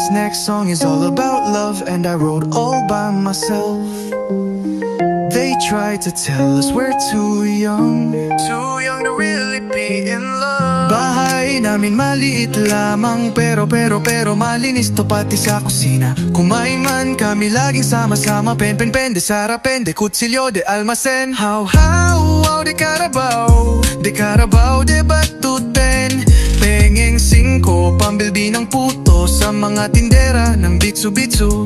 This next song is all about love, and I wrote all by myself. They try to tell us we're too young to really be in love. Bahay namin maliit lamang, pero malinis to pati sa kusina. Kumain man kami laging sama-sama, pen de Sara, pen de kutsilyo de almacen. How, de Carabao, de batuten. Pengeng 5, pambilbi ng puto sa mga tindera ng bitsu-bitsu.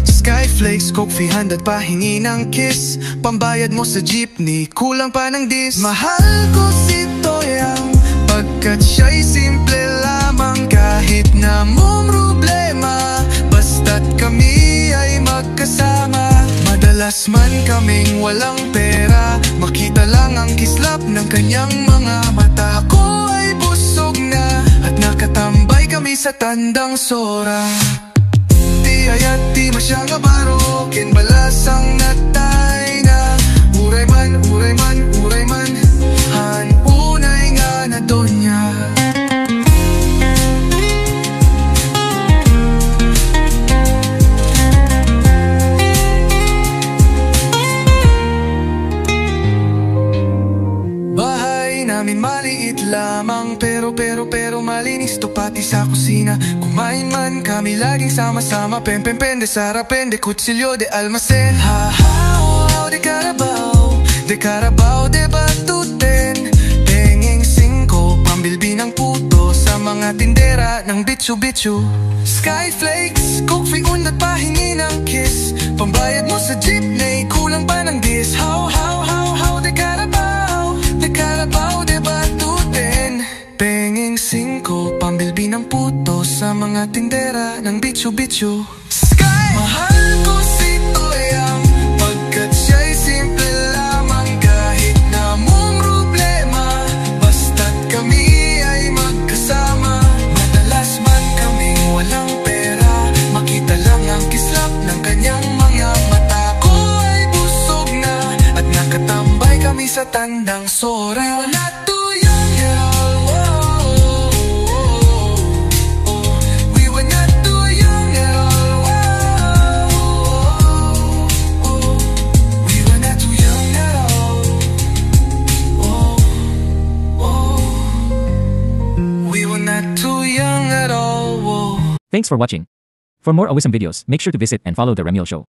Skyflakes, Coke 300, pahingi ng kiss. Pambayad mo sa jeepney, kulang pa ng dis. Mahal ko si Toyang, pagkat siya'y simple lamang. Kahit na mong problema, basta't kami ay magkasama. Madalas man kaming walang pera, makita lang ang kislap ng kanyang mga mata. Ako ay busog na, at nakatambay kami sa tandang sora. Ayat di masyang abaro, kinbalasang natay na. Uray man, han unay nga na donya. Bahay namin maliit lamang, pero malinis to pati sa kusina. Kumain man kami laging sama-sama, pen de Sara, pen de kutsilyo de almacen. De Carabao, de batuten. Pengeng 5, pambilbi ng puto sa mga tindera ng bitsu-bitsu. Skyflakes, Coke 300, pahingi ng kiss. Pambayad mo sa jeepney, kulang pa ng dis. How, de Carabao, de batuten. Pengeng 5, pambilbi ng puto sa mga tindera ng bitsu-bitsu. Sky! Mahal ko si Toyang, pagkat siya'y simple lamang. Kahit na mong problema, basta't kami ay magkasama. Madalas man kaming walang pera, makita lang ang kislap ng kanyang mga mata. Ko ay busog na, at nakatambay kami sa tandang sora. We were not too young at all. We were not too young at all. We were not too young at all. We were not too young at all. Thanks for watching. For more awesome videos, make sure to visit and follow The Remiel Show.